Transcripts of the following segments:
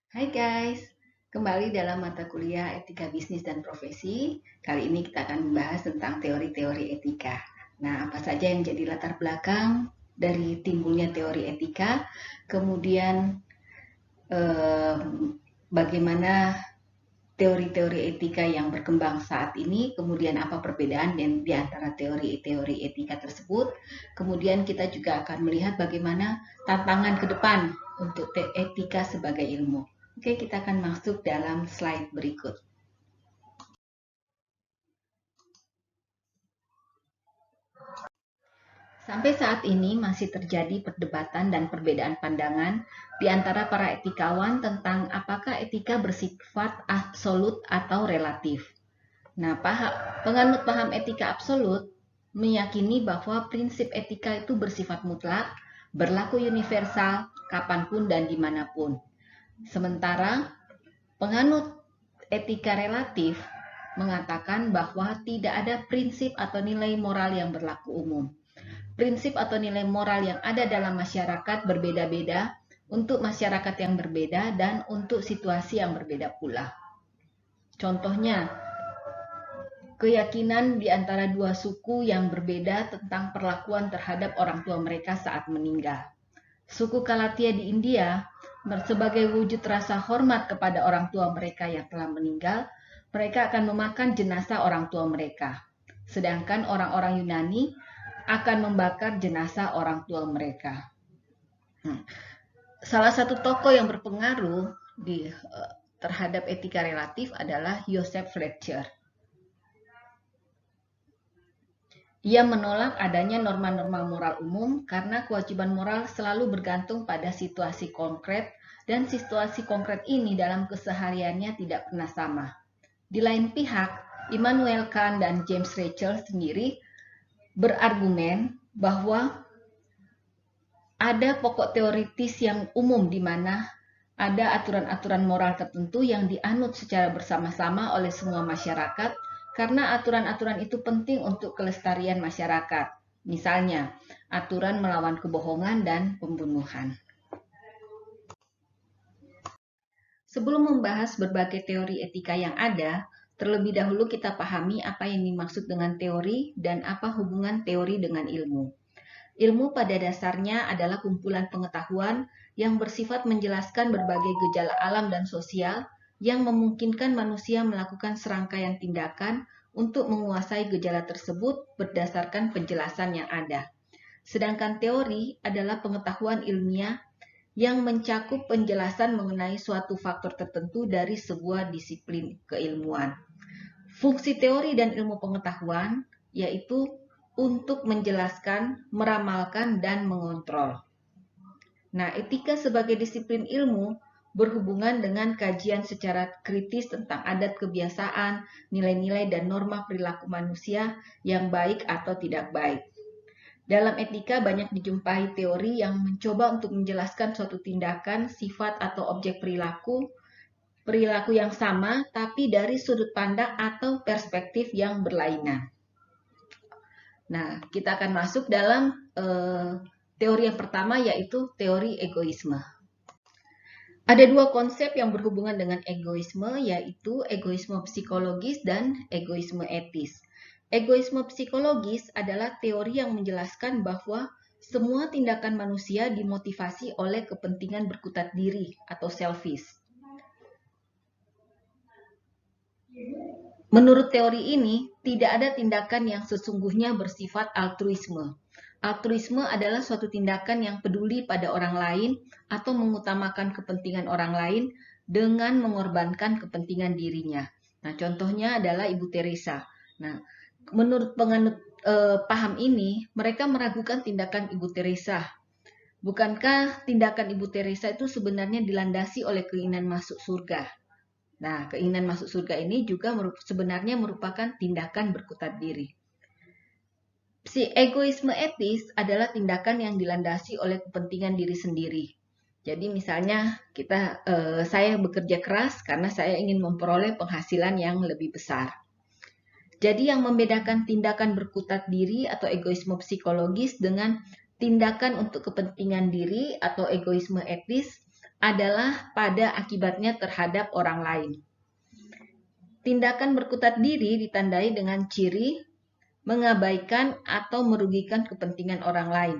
Hai guys, kembali dalam mata kuliah Etika Bisnis dan Profesi. Kali ini kita akan membahas tentang teori-teori etika. Nah, apa saja yang jadi latar belakang dari timbulnya teori etika, kemudian eh, bagaimana teori-teori etika yang berkembang saat ini, kemudian apa perbedaan di antara teori-teori etika tersebut. Kemudian kita juga akan melihat bagaimana tantangan ke depan untuk etika sebagai ilmu. Oke, kita akan masuk dalam slide berikut. Sampai saat ini masih terjadi perdebatan dan perbedaan pandangan di antara para etikawan tentang apakah etika bersifat absolut atau relatif. Nah, penganut paham etika absolut meyakini bahwa prinsip etika itu bersifat mutlak, berlaku universal, kapanpun dan dimanapun. Sementara penganut etika relatif mengatakan bahwa tidak ada prinsip atau nilai moral yang berlaku umum. Prinsip atau nilai moral yang ada dalam masyarakat berbeda-beda untuk masyarakat yang berbeda dan untuk situasi yang berbeda pula. Contohnya, keyakinan di antara dua suku yang berbeda tentang perlakuan terhadap orang tua mereka saat meninggal. Suku Kalatia di India, sebagai wujud rasa hormat kepada orang tua mereka yang telah meninggal, mereka akan memakan jenazah orang tua mereka. Sedangkan orang-orang Yunani akan membakar jenazah orang tua mereka. Salah satu tokoh yang berpengaruh terhadap etika relatif adalah Joseph Fletcher. Ia menolak adanya norma-norma moral umum karena kewajiban moral selalu bergantung pada situasi konkret dan situasi konkret ini dalam kesehariannya tidak pernah sama. Di lain pihak, Immanuel Kant dan James Rachel sendiri berargumen bahwa ada pokok teoritis yang umum di mana ada aturan-aturan moral tertentu yang dianut secara bersama-sama oleh semua masyarakat karena aturan-aturan itu penting untuk kelestarian masyarakat. Misalnya, aturan melawan kebohongan dan pembunuhan. Sebelum membahas berbagai teori etika yang ada, terlebih dahulu kita pahami apa yang dimaksud dengan teori dan apa hubungan teori dengan ilmu. Ilmu pada dasarnya adalah kumpulan pengetahuan yang bersifat menjelaskan berbagai gejala alam dan sosial yang memungkinkan manusia melakukan serangkaian tindakan untuk menguasai gejala tersebut berdasarkan penjelasan yang ada. Sedangkan teori adalah pengetahuan ilmiah yang mencakup penjelasan mengenai suatu faktor tertentu dari sebuah disiplin keilmuan. Fungsi teori dan ilmu pengetahuan yaitu untuk menjelaskan, meramalkan, dan mengontrol. Nah, etika sebagai disiplin ilmu berhubungan dengan kajian secara kritis tentang adat kebiasaan, nilai-nilai, dan norma perilaku manusia yang baik atau tidak baik. Dalam etika banyak dijumpai teori yang mencoba untuk menjelaskan suatu tindakan, sifat, atau objek perilaku yang sama, tapi dari sudut pandang atau perspektif yang berlainan. Nah, kita akan masuk dalam teori yang pertama, yaitu teori egoisme. Ada dua konsep yang berhubungan dengan egoisme, yaitu egoisme psikologis dan egoisme etis. Egoisme psikologis adalah teori yang menjelaskan bahwa semua tindakan manusia dimotivasi oleh kepentingan berkutat diri atau selfish. Menurut teori ini, tidak ada tindakan yang sesungguhnya bersifat altruisme. Altruisme adalah suatu tindakan yang peduli pada orang lain atau mengutamakan kepentingan orang lain dengan mengorbankan kepentingan dirinya. Nah, contohnya adalah Ibu Teresa. Nah, menurut penganut paham ini, mereka meragukan tindakan Ibu Teresa. Bukankah tindakan Ibu Teresa itu sebenarnya dilandasi oleh keinginan masuk surga? Nah, keinginan masuk surga ini juga sebenarnya merupakan tindakan berkutat diri. Egoisme etis adalah tindakan yang dilandasi oleh kepentingan diri sendiri. Jadi misalnya saya bekerja keras karena saya ingin memperoleh penghasilan yang lebih besar. Jadi yang membedakan tindakan berkutat diri atau egoisme psikologis dengan tindakan untuk kepentingan diri atau egoisme etis adalah pada akibatnya terhadap orang lain. Tindakan berkutat diri ditandai dengan ciri mengabaikan atau merugikan kepentingan orang lain.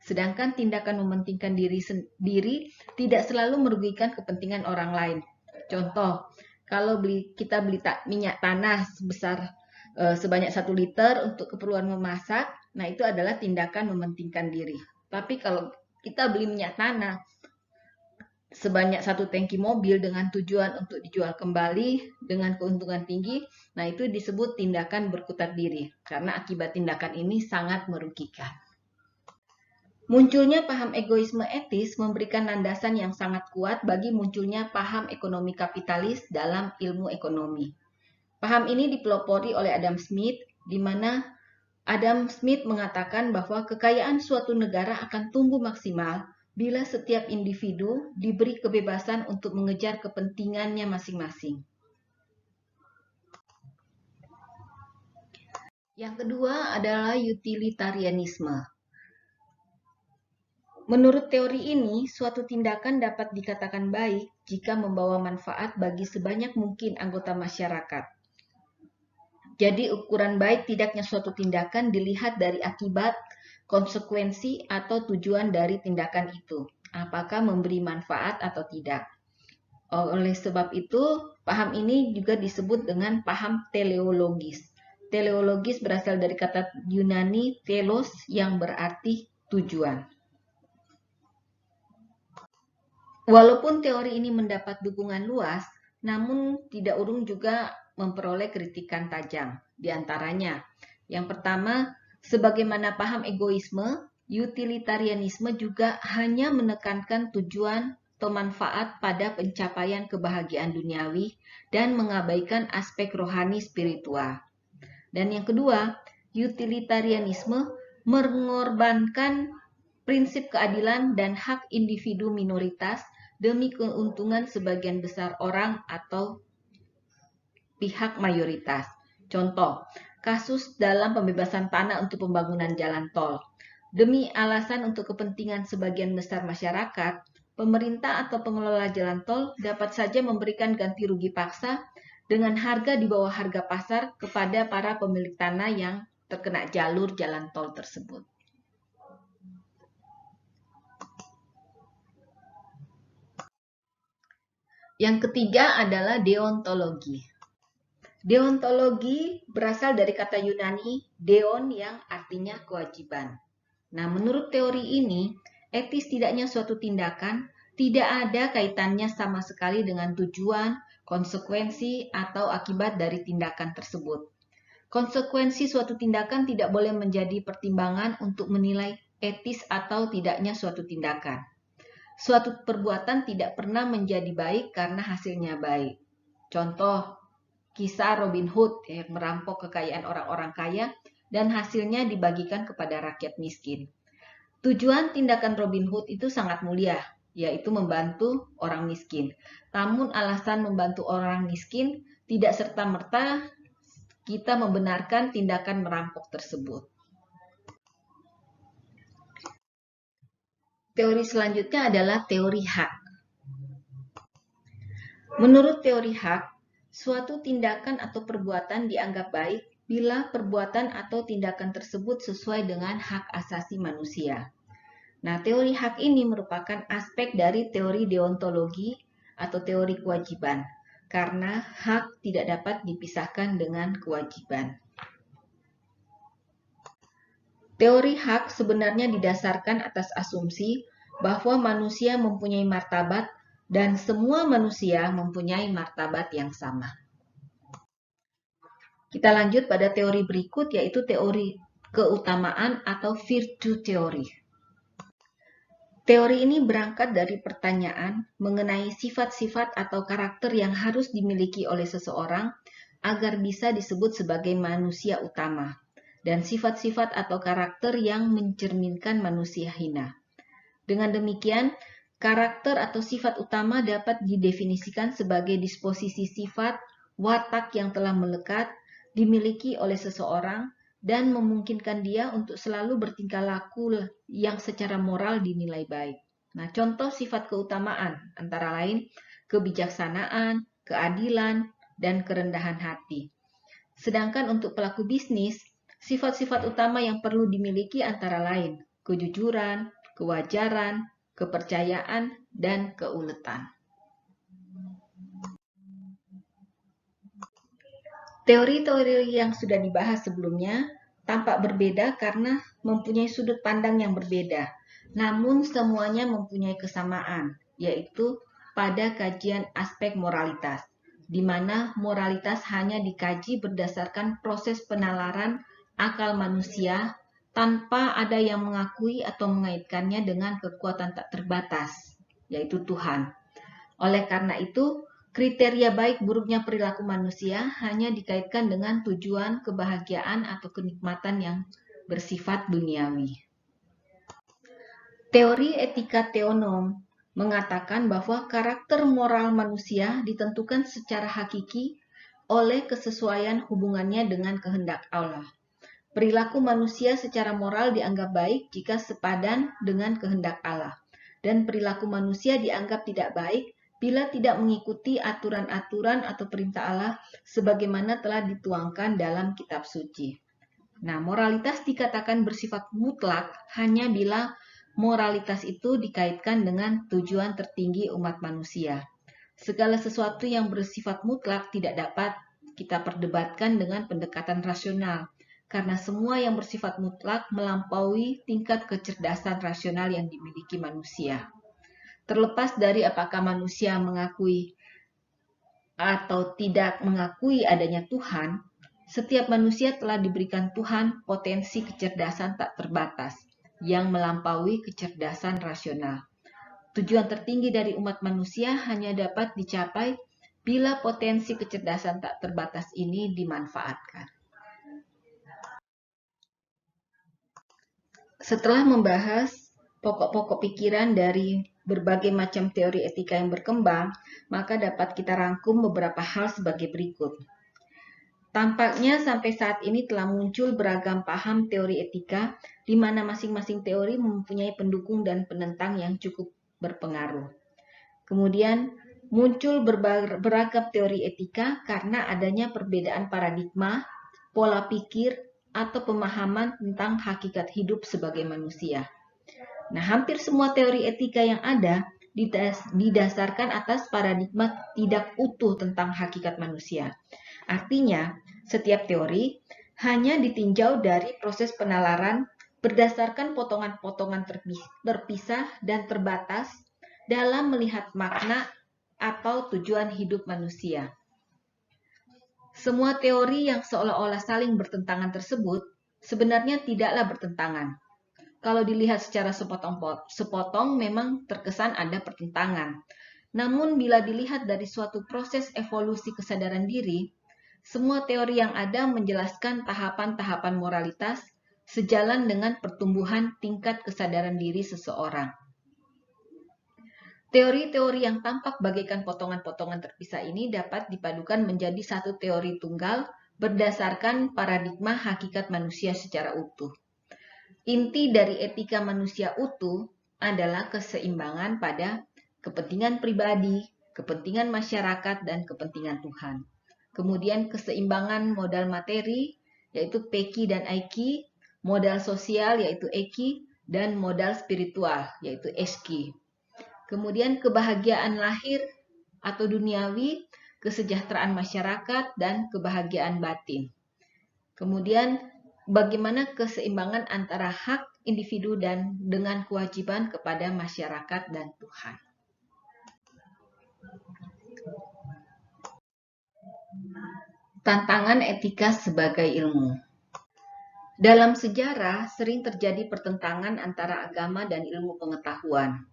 Sedangkan tindakan mementingkan diri sendiri tidak selalu merugikan kepentingan orang lain. Contoh, kalau kita beli minyak tanah sebanyak 1 liter untuk keperluan memasak, nah itu adalah tindakan mementingkan diri. Tapi kalau kita beli minyak tanah sebanyak 1 tangki mobil dengan tujuan untuk dijual kembali dengan keuntungan tinggi, nah itu disebut tindakan berkutat diri, karena akibat tindakan ini sangat merugikan. Munculnya paham egoisme etis memberikan landasan yang sangat kuat bagi munculnya paham ekonomi kapitalis dalam ilmu ekonomi. Paham ini dipelopori oleh Adam Smith, di mana Adam Smith mengatakan bahwa kekayaan suatu negara akan tumbuh maksimal bila setiap individu diberi kebebasan untuk mengejar kepentingannya masing-masing. Yang kedua adalah utilitarianisme. Menurut teori ini, suatu tindakan dapat dikatakan baik jika membawa manfaat bagi sebanyak mungkin anggota masyarakat. Jadi ukuran baik tidaknya suatu tindakan dilihat dari akibat, konsekuensi, atau tujuan dari tindakan itu. Apakah memberi manfaat atau tidak. Oleh sebab itu, paham ini juga disebut dengan paham teleologis. Teleologis berasal dari kata Yunani telos yang berarti tujuan. Walaupun teori ini mendapat dukungan luas, namun tidak urung juga memperoleh kritikan tajam. Di antaranya, yang pertama, sebagaimana paham egoisme, utilitarianisme juga hanya menekankan tujuan atau manfaat pada pencapaian kebahagiaan duniawi dan mengabaikan aspek rohani spiritual. Dan yang kedua, utilitarianisme mengorbankan prinsip keadilan dan hak individu minoritas demi keuntungan sebagian besar orang atau pihak mayoritas. Contoh, kasus dalam pembebasan tanah untuk pembangunan jalan tol. Demi alasan untuk kepentingan sebagian besar masyarakat, pemerintah atau pengelola jalan tol dapat saja memberikan ganti rugi paksa dengan harga di bawah harga pasar kepada para pemilik tanah yang terkena jalur jalan tol tersebut. Yang ketiga adalah deontologi. Deontologi berasal dari kata Yunani deon yang artinya kewajiban. Nah, menurut teori ini, etis tidaknya suatu tindakan tidak ada kaitannya sama sekali dengan tujuan, konsekuensi, atau akibat dari tindakan tersebut. Konsekuensi suatu tindakan tidak boleh menjadi pertimbangan untuk menilai etis atau tidaknya suatu tindakan. Suatu perbuatan tidak pernah menjadi baik karena hasilnya baik. Contoh, kisah Robin Hood yang merampok kekayaan orang-orang kaya dan hasilnya dibagikan kepada rakyat miskin. Tujuan tindakan Robin Hood itu sangat mulia, yaitu membantu orang miskin. Namun alasan membantu orang miskin tidak serta-merta kita membenarkan tindakan merampok tersebut. Teori selanjutnya adalah teori hak. Menurut teori hak, suatu tindakan atau perbuatan dianggap baik bila perbuatan atau tindakan tersebut sesuai dengan hak asasi manusia. Nah, teori hak ini merupakan aspek dari teori deontologi atau teori kewajiban, karena hak tidak dapat dipisahkan dengan kewajiban. Teori hak sebenarnya didasarkan atas asumsi bahwa manusia mempunyai martabat dan semua manusia mempunyai martabat yang sama. Kita lanjut pada teori berikut, yaitu teori keutamaan atau virtue theory. Teori ini berangkat dari pertanyaan mengenai sifat-sifat atau karakter yang harus dimiliki oleh seseorang agar bisa disebut sebagai manusia utama, dan sifat-sifat atau karakter yang mencerminkan manusia hina. Dengan demikian, karakter atau sifat utama dapat didefinisikan sebagai disposisi sifat, watak yang telah melekat, dimiliki oleh seseorang, dan memungkinkan dia untuk selalu bertingkah laku yang secara moral dinilai baik. Nah, contoh sifat keutamaan antara lain kebijaksanaan, keadilan, dan kerendahan hati. Sedangkan untuk pelaku bisnis, sifat-sifat utama yang perlu dimiliki antara lain kejujuran, kewajaran, kepercayaan, dan keuletan. Teori-teori yang sudah dibahas sebelumnya tampak berbeda karena mempunyai sudut pandang yang berbeda. Namun semuanya mempunyai kesamaan, yaitu pada kajian aspek moralitas, di mana moralitas hanya dikaji berdasarkan proses penalaran akal manusia tanpa ada yang mengakui atau mengaitkannya dengan kekuatan tak terbatas, yaitu Tuhan. Oleh karena itu, kriteria baik buruknya perilaku manusia hanya dikaitkan dengan tujuan, kebahagiaan, atau kenikmatan yang bersifat duniawi. Teori etika teonom mengatakan bahwa karakter moral manusia ditentukan secara hakiki oleh kesesuaian hubungannya dengan kehendak Allah. Perilaku manusia secara moral dianggap baik jika sepadan dengan kehendak Allah, dan perilaku manusia dianggap tidak baik bila tidak mengikuti aturan-aturan atau perintah Allah sebagaimana telah dituangkan dalam kitab suci. Nah, moralitas dikatakan bersifat mutlak hanya bila moralitas itu dikaitkan dengan tujuan tertinggi umat manusia. Segala sesuatu yang bersifat mutlak tidak dapat kita perdebatkan dengan pendekatan rasional, karena semua yang bersifat mutlak melampaui tingkat kecerdasan rasional yang dimiliki manusia. Terlepas dari apakah manusia mengakui atau tidak mengakui adanya Tuhan, setiap manusia telah diberikan Tuhan potensi kecerdasan tak terbatas yang melampaui kecerdasan rasional. Tujuan tertinggi dari umat manusia hanya dapat dicapai bila potensi kecerdasan tak terbatas ini dimanfaatkan. Setelah membahas pokok-pokok pikiran dari berbagai macam teori etika yang berkembang, maka dapat kita rangkum beberapa hal sebagai berikut. Tampaknya sampai saat ini telah muncul beragam paham teori etika, di mana masing-masing teori mempunyai pendukung dan penentang yang cukup berpengaruh. Kemudian muncul beragam teori etika karena adanya perbedaan paradigma, pola pikir, atau pemahaman tentang hakikat hidup sebagai manusia. Nah, hampir semua teori etika yang ada didasarkan atas paradigma tidak utuh tentang hakikat manusia. Artinya, setiap teori hanya ditinjau dari proses penalaran berdasarkan potongan-potongan terpisah dan terbatas dalam melihat makna atau tujuan hidup manusia. Semua teori yang seolah-olah saling bertentangan tersebut sebenarnya tidaklah bertentangan. Kalau dilihat secara sepotong memang terkesan ada pertentangan. Namun bila dilihat dari suatu proses evolusi kesadaran diri, semua teori yang ada menjelaskan tahapan-tahapan moralitas sejalan dengan pertumbuhan tingkat kesadaran diri seseorang. Teori-teori yang tampak bagaikan potongan-potongan terpisah ini dapat dipadukan menjadi satu teori tunggal berdasarkan paradigma hakikat manusia secara utuh. Inti dari etika manusia utuh adalah keseimbangan pada kepentingan pribadi, kepentingan masyarakat, dan kepentingan Tuhan. Kemudian keseimbangan modal materi, yaitu Peki dan Aiki, modal sosial, yaitu Eki, dan modal spiritual, yaitu Eski. Kemudian kebahagiaan lahir atau duniawi, kesejahteraan masyarakat, dan kebahagiaan batin. Kemudian bagaimana keseimbangan antara hak individu dan dengan kewajiban kepada masyarakat dan Tuhan. Tantangan etika sebagai ilmu. Dalam sejarah sering terjadi pertentangan antara agama dan ilmu pengetahuan.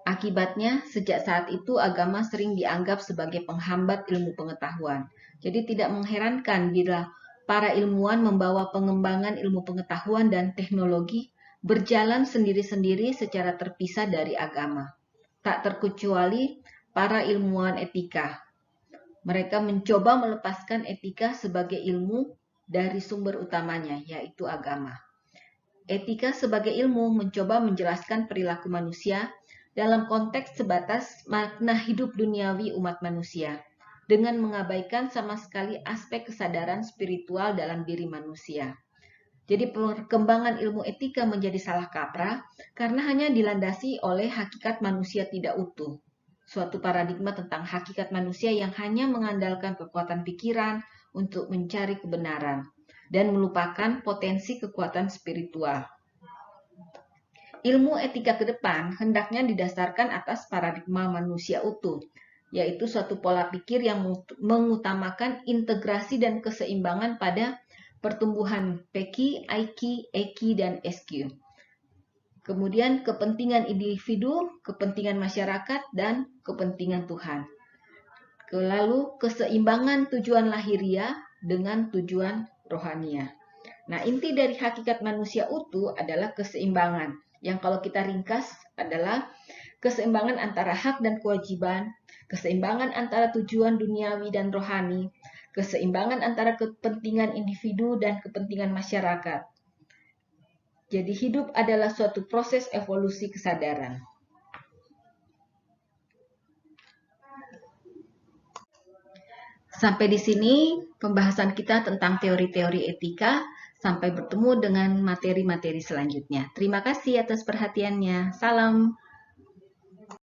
Akibatnya, sejak saat itu agama sering dianggap sebagai penghambat ilmu pengetahuan. Jadi tidak mengherankan bila para ilmuwan membawa pengembangan ilmu pengetahuan dan teknologi berjalan sendiri-sendiri secara terpisah dari agama. Tak terkecuali para ilmuwan etika. Mereka mencoba melepaskan etika sebagai ilmu dari sumber utamanya, yaitu agama. etika sebagai ilmu mencoba menjelaskan perilaku manusia dalam konteks sebatas makna hidup duniawi umat manusia, dengan mengabaikan sama sekali aspek kesadaran spiritual dalam diri manusia. Jadi perkembangan ilmu etika menjadi salah kaprah karena hanya dilandasi oleh hakikat manusia tidak utuh. Suatu paradigma tentang hakikat manusia yang hanya mengandalkan kekuatan pikiran untuk mencari kebenaran dan melupakan potensi kekuatan spiritual. Ilmu etika ke depan hendaknya didasarkan atas paradigma manusia utuh, yaitu suatu pola pikir yang mengutamakan integrasi dan keseimbangan pada pertumbuhan PQ, IQ, EQ, dan SQ. Kemudian kepentingan individu, kepentingan masyarakat, dan kepentingan Tuhan. Lalu keseimbangan tujuan lahiriah dengan tujuan rohania. Nah, inti dari hakikat manusia utuh adalah keseimbangan, yang kalau kita ringkas adalah keseimbangan antara hak dan kewajiban, keseimbangan antara tujuan duniawi dan rohani, keseimbangan antara kepentingan individu dan kepentingan masyarakat. Jadi hidup adalah suatu proses evolusi kesadaran. Sampai di sini pembahasan kita tentang teori-teori etika. Sampai bertemu dengan materi-materi selanjutnya. Terima kasih atas perhatiannya. Salam.